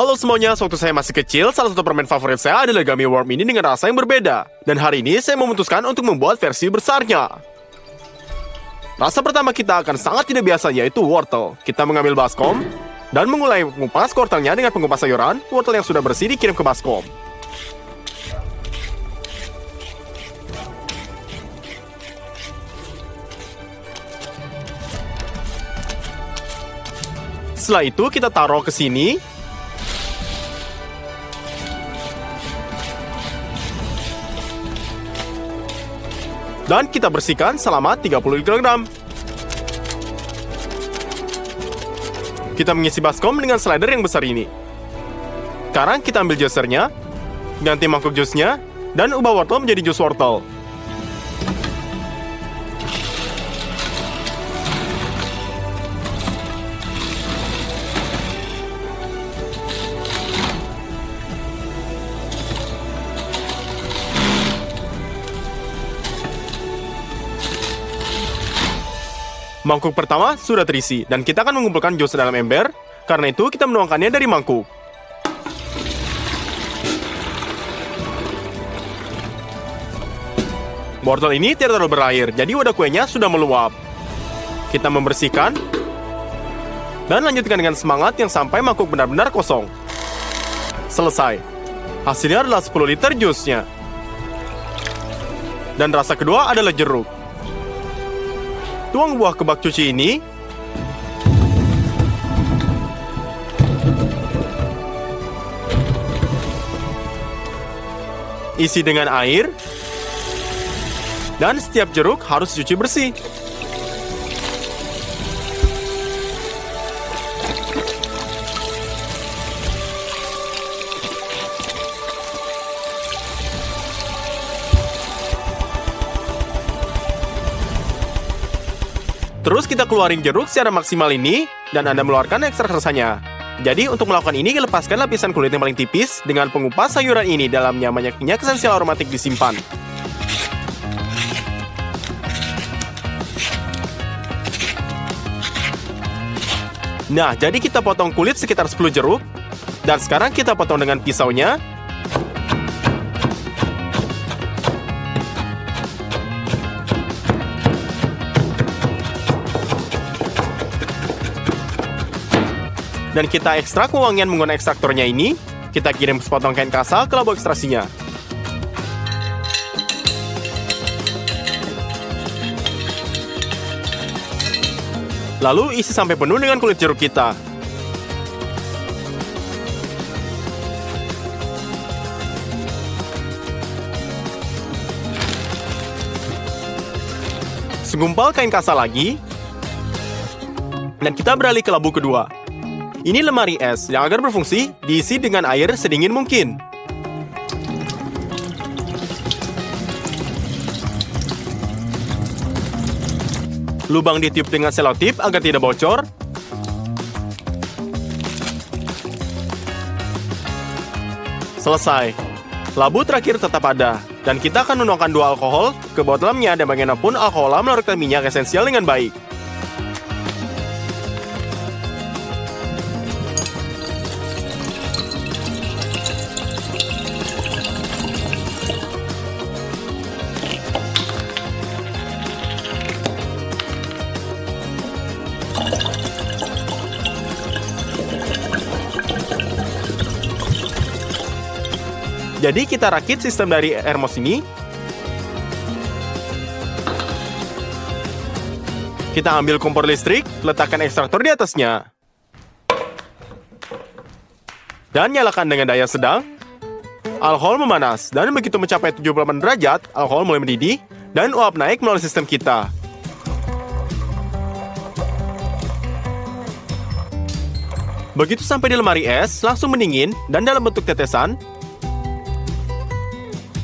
Halo semuanya, waktu saya masih kecil, salah satu permen favorit saya adalah gummy worm ini dengan rasa yang berbeda. Dan hari ini saya memutuskan untuk membuat versi besarnya. Rasa pertama kita akan sangat tidak biasa, yaitu wortel. Kita mengambil baskom, dan memulai mengupas wortelnya dengan pengupas sayuran. Wortel yang sudah bersih dikirim ke baskom. Setelah itu kita taruh ke sini. Dan kita bersihkan selama 30 kg. Kita mengisi baskom dengan slider yang besar ini. Sekarang kita ambil juicernya, ganti mangkuk jusnya, dan ubah wortel menjadi jus wortel. Mangkuk pertama sudah terisi, dan kita akan mengumpulkan jus dalam ember. Karena itu, kita menuangkannya dari mangkuk. Wortel ini tidak terlalu berair, jadi wadah kuenya sudah meluap. Kita membersihkan, dan lanjutkan dengan semangat yang sampai mangkuk benar-benar kosong. Selesai. Hasilnya adalah 10 liter jusnya. Dan rasa kedua adalah jeruk. Tuang buah ke bak cuci ini. Isi dengan air. Dan setiap jeruk harus dicuci bersih. Terus kita keluarin jeruk secara maksimal ini, dan Anda mengeluarkan ekstrak rasanya. Jadi untuk melakukan ini, lepaskan lapisan kulit yang paling tipis dengan pengupas sayuran ini. Dalamnya banyak minyak esensial aromatik disimpan. Nah, jadi kita potong kulit sekitar 10 jeruk. Dan sekarang kita potong dengan pisaunya. Dan kita ekstrak wangian menggunakan ekstraktornya ini. Kita kirim sepotong kain kasa ke labo ekstraksinya. Lalu isi sampai penuh dengan kulit jeruk kita. Segumpal kain kasa lagi. Dan kita beralih ke labu kedua. Ini lemari es yang agar berfungsi diisi dengan air sedingin mungkin. Lubang ditiup dengan selotip agar tidak bocor. Selesai. Labu terakhir tetap ada. Dan kita akan menuangkan 2 alkohol ke dalamnya, dan bagaimanapun alkohol melarutkan minyak esensial dengan baik. Jadi kita rakit sistem dari Ermos ini. Kita ambil kompor listrik, letakkan ekstraktor di atasnya. Dan nyalakan dengan daya sedang. Alkohol memanas, dan begitu mencapai 78 derajat, alkohol mulai mendidih, dan uap naik melalui sistem kita. Begitu sampai di lemari es, langsung mendingin, dan dalam bentuk tetesan.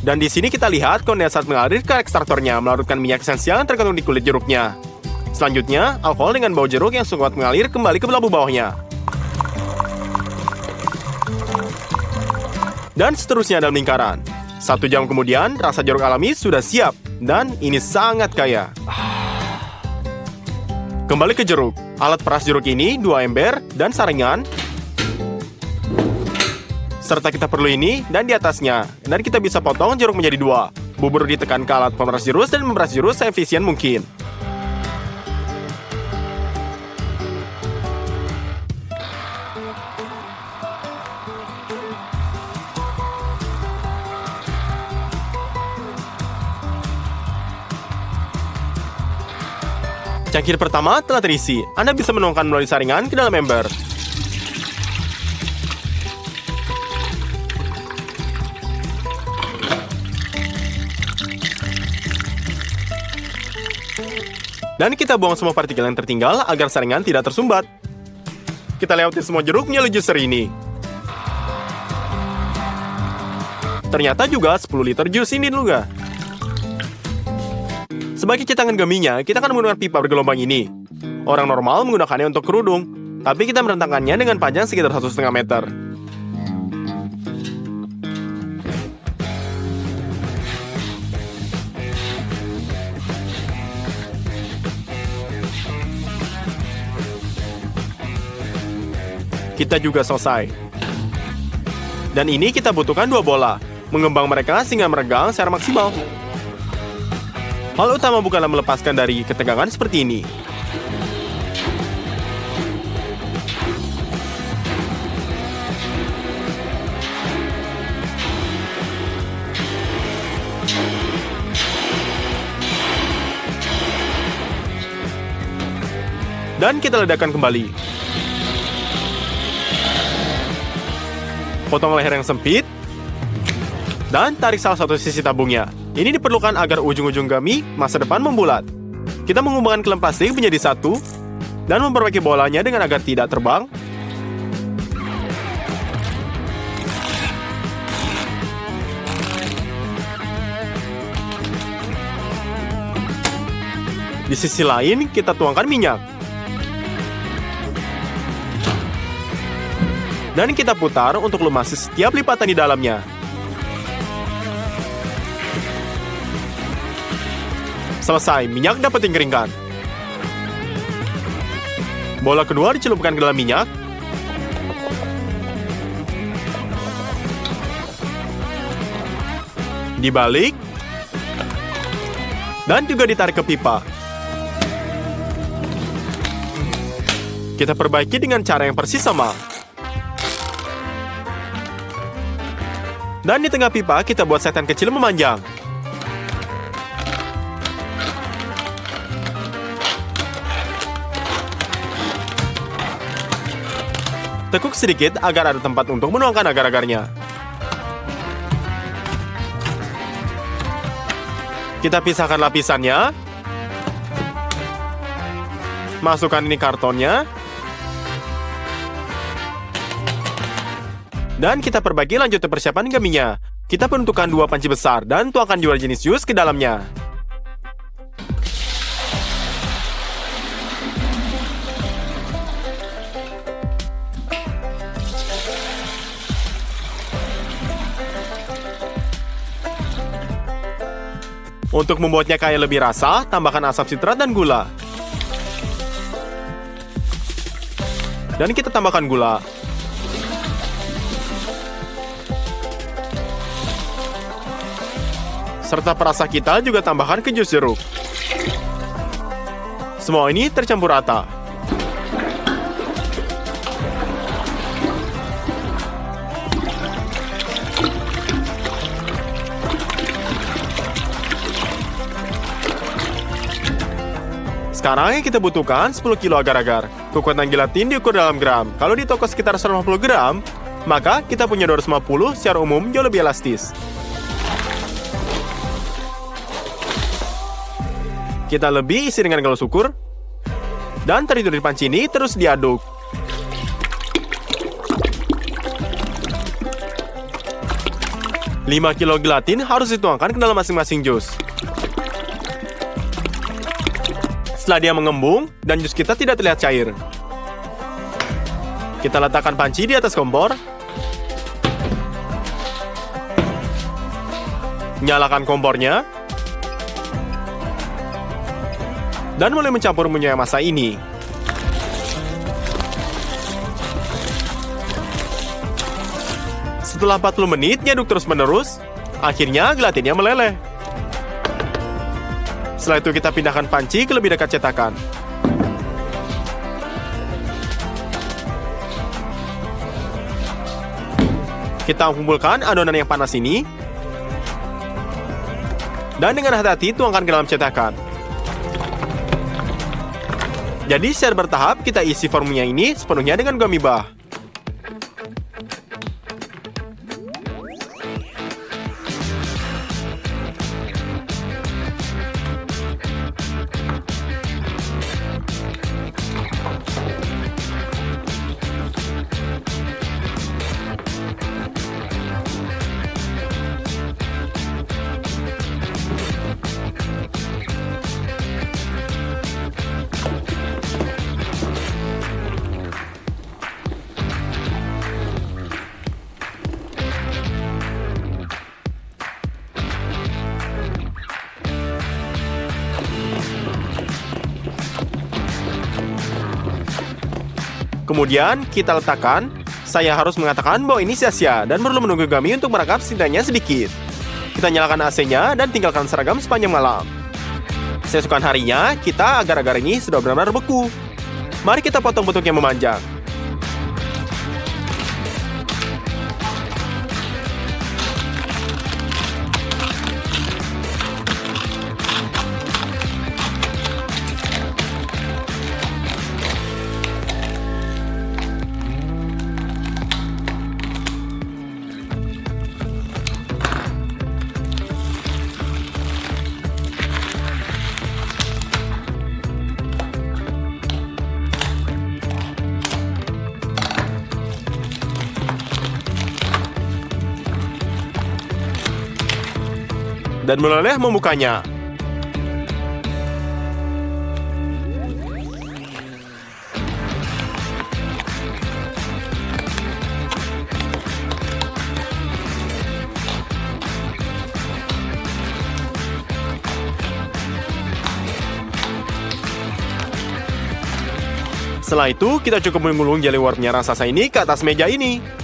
Dan di sini kita lihat kondensat mengalir ke ekstraktornya, melarutkan minyak esensial yang terkandung di kulit jeruknya. Selanjutnya, alkohol dengan bau jeruk yang sangat mengalir kembali ke labu bawahnya. Dan seterusnya dalam lingkaran. 1 jam kemudian, rasa jeruk alami sudah siap. Dan ini sangat kaya. Kembali ke jeruk. Alat peras jeruk ini 2 ember dan saringan. Serta kita perlu ini dan di atasnya. Dan kita bisa potong jeruk menjadi 2. Bubur ditekan ke alat pemeras jurus dan memeras jurus seefisien mungkin. Cangkir pertama telah terisi. Anda bisa menuangkan melalui saringan ke dalam ember. Dan kita buang semua partikel yang tertinggal agar saringan tidak tersumbat. Kita lewati semua jeruk melalui juicer ini. Ternyata juga 10 liter jus ini juga. Sebagai cetangan gumminya, kita akan menggunakan pipa bergelombang ini. Orang normal menggunakannya untuk kerudung, tapi kita merentangkannya dengan panjang sekitar 1,5 meter. Kita juga selesai. Dan ini kita butuhkan 2 bola. Mengembang mereka sehingga meregang secara maksimal. Hal utama bukanlah melepaskan dari ketegangan seperti ini. Dan kita ledakan kembali. Potong leher yang sempit, dan tarik salah satu sisi tabungnya. Ini diperlukan agar ujung-ujung gummy masa depan membulat. Kita menghubungkan klem plastik menjadi satu, dan memperbaiki bolanya dengan agar tidak terbang. Di sisi lain, kita tuangkan minyak. Dan kita putar untuk lumasi setiap lipatan di dalamnya. Selesai, minyak dapat dikeringkan. Bola kedua dicelupkan ke dalam minyak. Dibalik. Dan juga ditarik ke pipa. Kita perbaiki dengan cara yang persis sama. Dan di tengah pipa, kita buat setan kecil memanjang. Tekuk sedikit agar ada tempat untuk menuangkan agar-agarnya. Kita pisahkan lapisannya. Masukkan ini kartonnya. Dan kita perbaiki lanjut ke persiapan gumminya. Kita penentukan 2 panci besar dan tuangkan 2 jenis jus ke dalamnya. Untuk membuatnya kaya lebih rasa, tambahkan asam sitrat dan gula. Dan kita tambahkan gula. Serta perasa kita juga tambahkan ke jus jeruk. Semua ini tercampur rata. Sekarang yang kita butuhkan 10 kilo agar-agar. Kekuatan gelatin diukur dalam gram. Kalau di toko sekitar 150 gram, maka kita punya 250 secara umum jauh lebih elastis. Kita lebih isi dengan galus ukur. Dan teritur di panci ini terus diaduk. Lima kilo gelatin harus dituangkan ke dalam masing-masing jus. Setelah dia mengembung dan jus kita tidak terlihat cair, kita letakkan panci di atas kompor. Nyalakan kompornya. Dan mulai mencampur minyak masa ini. Setelah 40 menit nyaduk terus-menerus, akhirnya gelatinnya meleleh. Setelah itu kita pindahkan panci ke lebih dekat cetakan. Kita kumpulkan adonan yang panas ini, dan dengan hati-hati tuangkan ke dalam cetakan. Jadi secara bertahap kita isi formnya ini sepenuhnya dengan gummy bah. Kemudian kita letakkan. Saya harus mengatakan bahwa ini sia-sia dan perlu menunggu gummy untuk merangkap setidaknya sedikit. Kita nyalakan AC-nya dan tinggalkan seragam sepanjang malam. Keesokan harinya, kita agar-agar ini sudah benar-benar beku. Mari kita potong bentuk yang memanjang. Dan meleleh membukanya. Setelah itu, kita cukup menggulung jelly warpnya raksasa ini ke atas meja ini.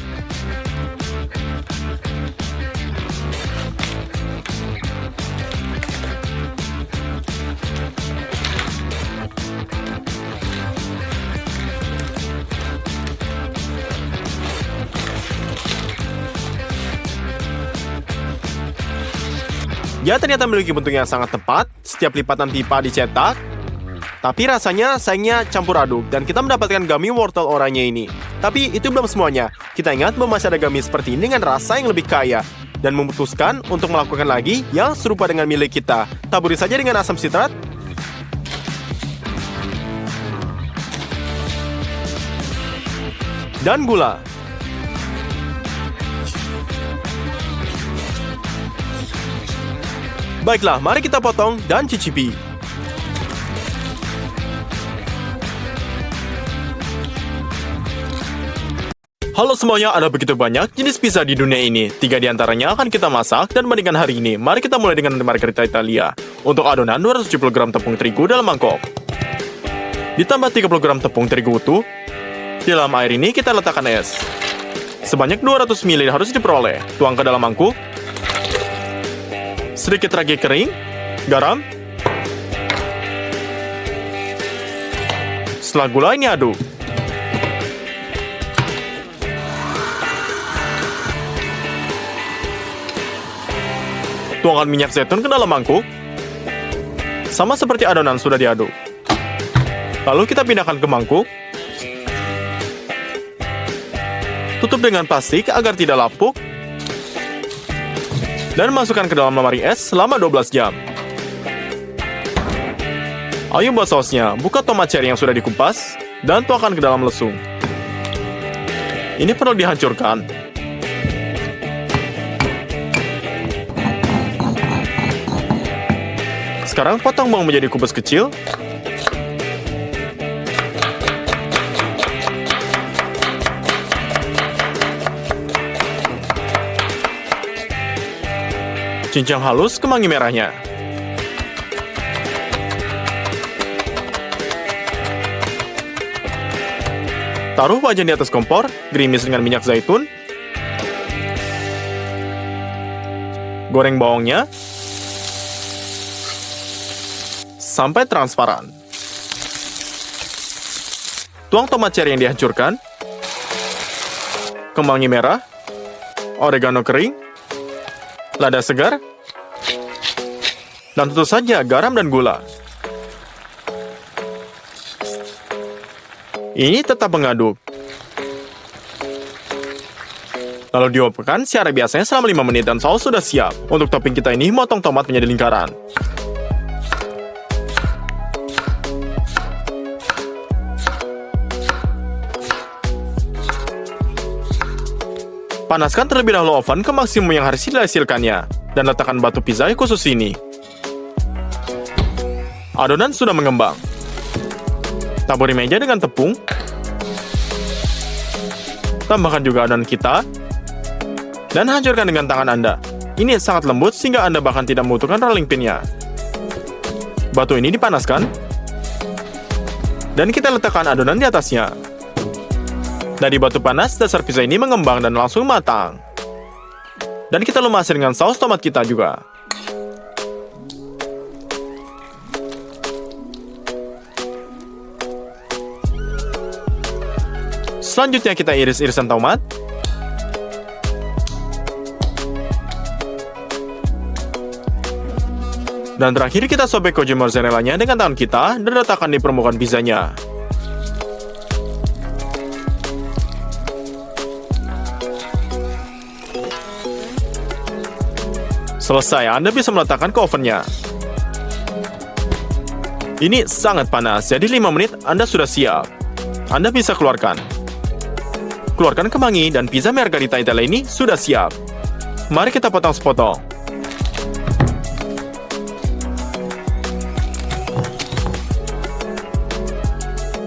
Dia ternyata memiliki bentuk yang sangat tepat, setiap lipatan pipa dicetak, tapi rasanya sayangnya campur aduk, dan kita mendapatkan gummy wortel oranye ini. Tapi itu belum semuanya, kita ingat bahwa masih ada gummy seperti ini dengan rasa yang lebih kaya, dan memutuskan untuk melakukan lagi yang serupa dengan milik kita. Taburi saja dengan asam sitrat, dan gula. Baiklah, mari kita potong dan cicipi. Halo semuanya, ada begitu banyak jenis pizza di dunia ini. 3 diantaranya akan kita masak dan bandingkan hari ini. Mari kita mulai dengan margherita Italia. Untuk adonan, 270 gram tepung terigu dalam mangkok. Ditambah 30 gram tepung terigu utuh. Di dalam air ini kita letakkan es. Sebanyak 200 ml harus diperoleh. Tuang ke dalam mangkuk. Sedikit ragi kering, garam. Setelah gula ini aduk. Tuangkan minyak zaitun ke dalam mangkuk. Sama seperti adonan sudah diaduk. Lalu kita pindahkan ke mangkuk. Tutup dengan plastik agar tidak lapuk. Dan masukkan ke dalam lemari es selama 12 jam. Ayo buat sausnya, buka tomat cherry yang sudah dikupas, dan tuangkan ke dalam lesung. Ini perlu dihancurkan. Sekarang potong bawang menjadi kubus kecil. Cincang halus kemangi merahnya. Taruh wajan di atas kompor, gerimis dengan minyak zaitun. Goreng bawangnya sampai transparan. Tuang tomat cherry yang dihancurkan, kemangi merah, oregano kering, lada segar, dan tentu saja garam dan gula. Ini tetap mengaduk. Lalu dioperkan secara biasanya selama 5 menit dan saus sudah siap. Untuk topping kita ini, motong tomat menjadi lingkaran. Panaskan terlebih dahulu oven ke maksimum yang harus dihasilkannya. Dan letakkan batu pizza khusus ini. Adonan sudah mengembang. Taburi meja dengan tepung. Tambahkan juga adonan kita. Dan hancurkan dengan tangan Anda. Ini sangat lembut sehingga Anda bahkan tidak membutuhkan rolling pin-nya. Batu ini dipanaskan. Dan kita letakkan adonan di atasnya. Dari batu panas, dasar pizza ini mengembang dan langsung matang. Dan kita lumasi dengan saus tomat kita juga. Selanjutnya kita iris irisan tomat. Dan terakhir kita sobek keju mozzarella-nya dengan tangan kita dan letakkan di permukaan pizzanya. Selesai, Anda bisa meletakkan ke ovennya. Ini sangat panas, jadi 5 menit Anda sudah siap. Anda bisa keluarkan. Keluarkan kemangi dan pizza margherita Italia ini sudah siap. Mari kita potong sepotong.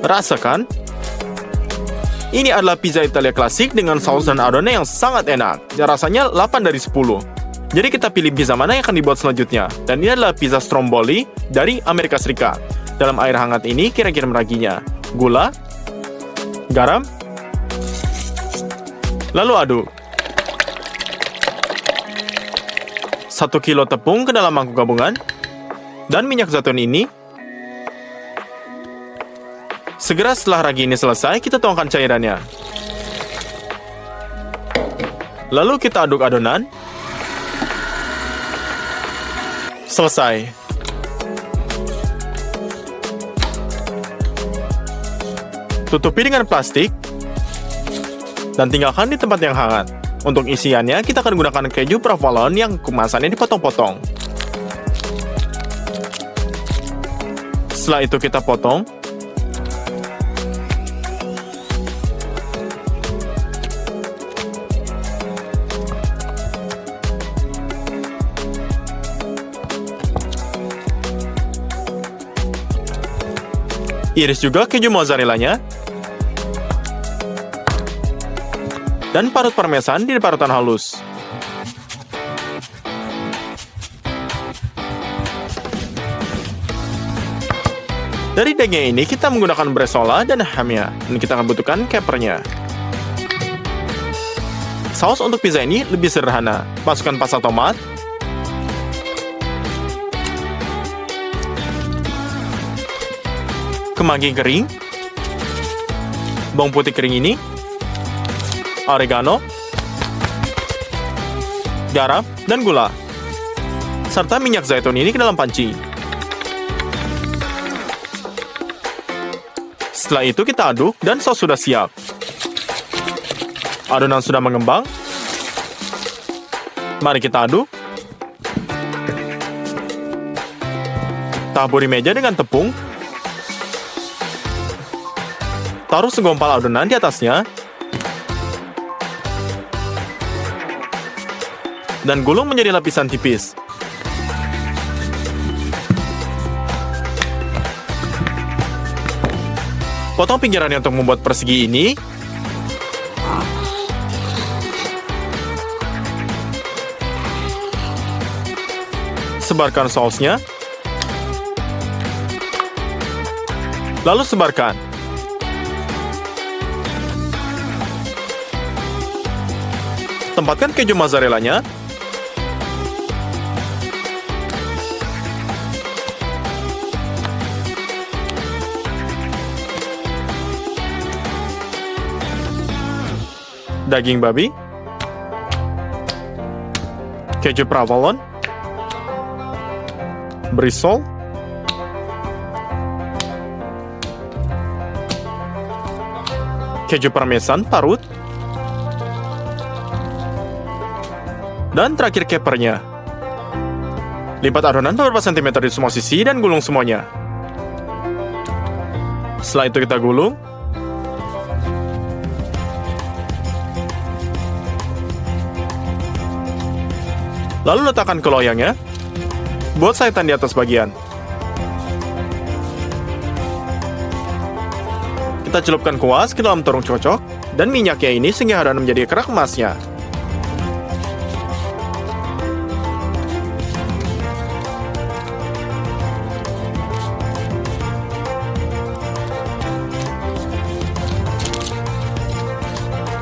Rasakan. Ini adalah pizza Italia klasik dengan saus dan adonan yang sangat enak. Rasanya 8 dari 10. Jadi kita pilih pizza mana yang akan dibuat selanjutnya. Dan ini adalah pizza stromboli dari Amerika Serikat. Dalam air hangat ini kira-kira meraginya. Gula, garam, lalu aduk. 1 kilo tepung ke dalam mangkuk gabungan. Dan minyak zaitun ini. Segera setelah ragi ini selesai, kita tuangkan cairannya. Lalu kita aduk adonan. Selesai. Tutupi dengan plastik. Dan tinggalkan di tempat yang hangat. Untuk isiannya, kita akan gunakan keju provolone yang kemasannya dipotong-potong. Setelah itu kita potong. Iris juga keju mozzarella-nya. Dan parut parmesan di parutan halus. Dari daging ini kita menggunakan bresaola dan hamnya. Dan kita akan butuhkan capernya. Saus untuk pizza ini lebih sederhana. Masukkan pasta tomat. Kemangi kering, bawang putih kering ini, oregano, garam, dan gula, serta minyak zaitun ini ke dalam panci. Setelah itu kita aduk dan saus sudah siap. Adonan sudah mengembang. Mari kita aduk. Taburi meja dengan tepung. Taruh segumpal adonan di atasnya. Dan gulung menjadi lapisan tipis. Potong pinggirannya untuk membuat persegi ini. Sebarkan sausnya. Lalu sebarkan. Tempatkan keju mozzarella-nya. daging babi, keju provolone, brisol, keju parmesan parut, dan terakhir capernya. Lipat adonan beberapa sentimeter di semua sisi dan gulung semuanya. Setelah itu kita gulung. Lalu letakkan ke loyangnya. Buat sayatan di atas bagian. Kita celupkan kuas ke dalam turung cocok dan minyaknya ini sehingga adonan menjadi kerak emasnya.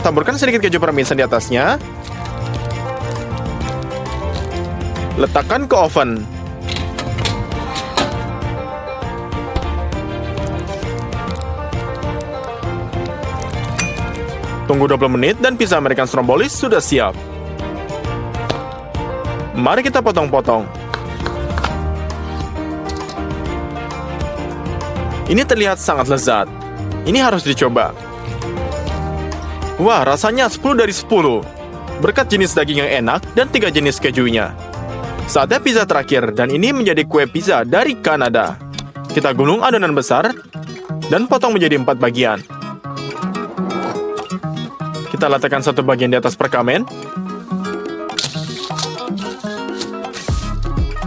Taburkan sedikit keju parmesan di atasnya. Letakkan ke oven. Tunggu 20 menit dan pizza American Stromboli sudah siap. Mari kita potong-potong. Ini terlihat sangat lezat. Ini harus dicoba. Wah, rasanya 10 dari 10. Berkat jenis daging yang enak dan 3 jenis kejunya. Saatnya pizza terakhir, dan ini menjadi kue pizza dari Kanada. Kita gulung adonan besar dan potong menjadi 4 bagian. Kita letakkan satu bagian di atas perkamen.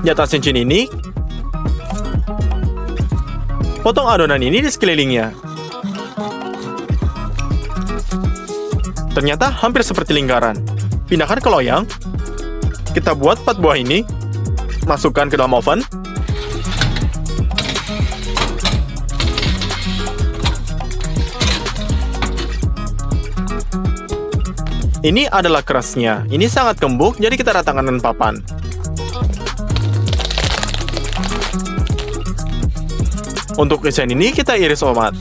Di atas cincin ini, potong adonan ini di sekelilingnya. Ternyata hampir seperti lingkaran. Pindahkan ke loyang. Kita buat 4 buah ini. Masukkan ke dalam oven. Ini adalah kerasnya. Ini sangat gembuk, jadi kita ratakan dengan papan. Untuk isian ini kita iris tomat.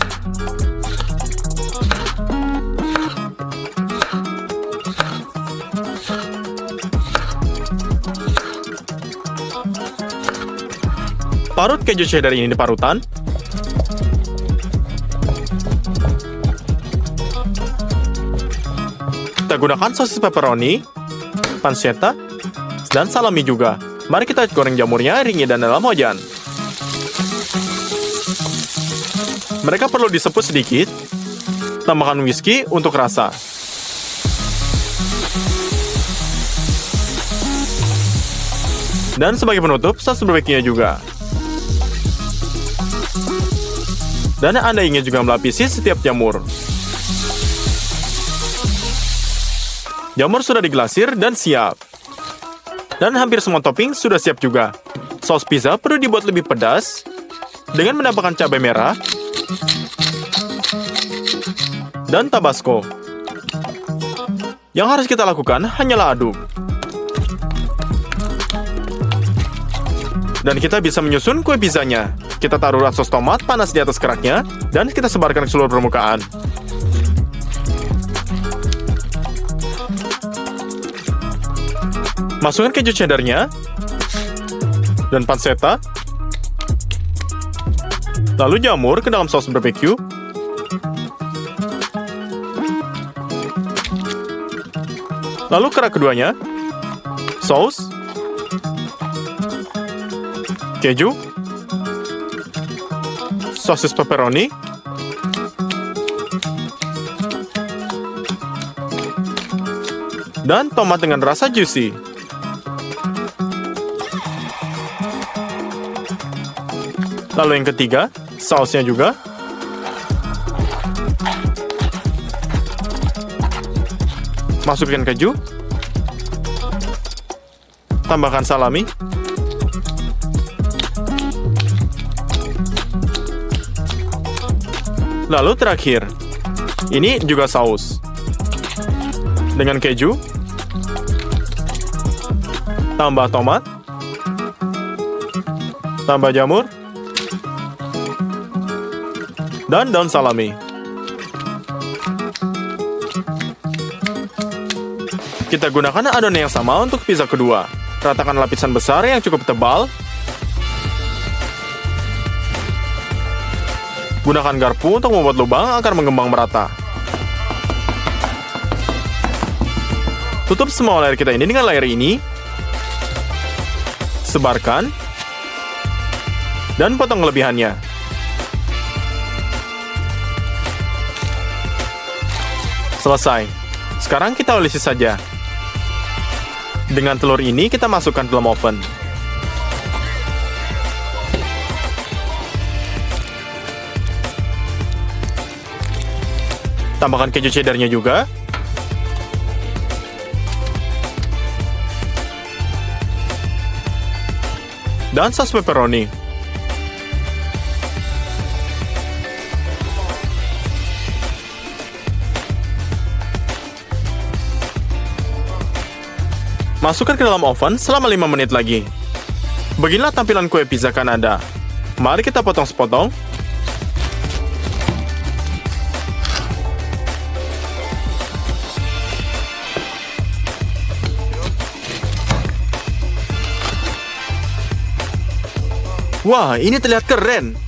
Parut keju cheddar ini di parutan. Kita gunakan sosis pepperoni, pancetta, dan salami juga. Mari kita goreng jamurnya ringin dan dalam wajan. Mereka perlu diseput sedikit. Tambahkan whisky untuk rasa. Dan sebagai penutup, saus barbecue-nya juga. Dan Anda ingin juga melapisi setiap jamur. Jamur sudah diglasir dan siap. Dan hampir semua topping sudah siap juga. Saus pizza perlu dibuat lebih pedas dengan menambahkan cabai merah dan tabasco. Yang harus kita lakukan hanyalah aduk. Dan kita bisa menyusun kue pizzanya. Kita taruh sos tomat panas di atas keraknya, dan kita sebarkan ke seluruh permukaan. Masukkan keju cheddarnya, dan pancetta, lalu jamur ke dalam saus barbecue, lalu kerak keduanya, saus, keju, sosis pepperoni, dan tomat dengan rasa juicy. Lalu yang ketiga, sausnya juga. Masukkan keju. Tambahkan salami. Lalu terakhir, ini juga saus. Dengan keju, tambah tomat, tambah jamur, dan daun salami. Kita gunakan adonan yang sama untuk pizza kedua. Ratakan lapisan besar yang cukup tebal. Gunakan garpu untuk membuat lubang agar mengembang merata. Tutup semua layer kita ini dengan layer ini. Sebarkan. Dan potong kelebihannya. Selesai. Sekarang kita olesi saja. Dengan telur ini kita masukkan dalam oven. Tambahkan keju cheddarnya juga. Dan saus pepperoni. Masukkan ke dalam oven selama 5 menit lagi. Beginilah tampilan kue pizza Kanada. Mari kita potong sepotong. Wah, ini terlihat keren.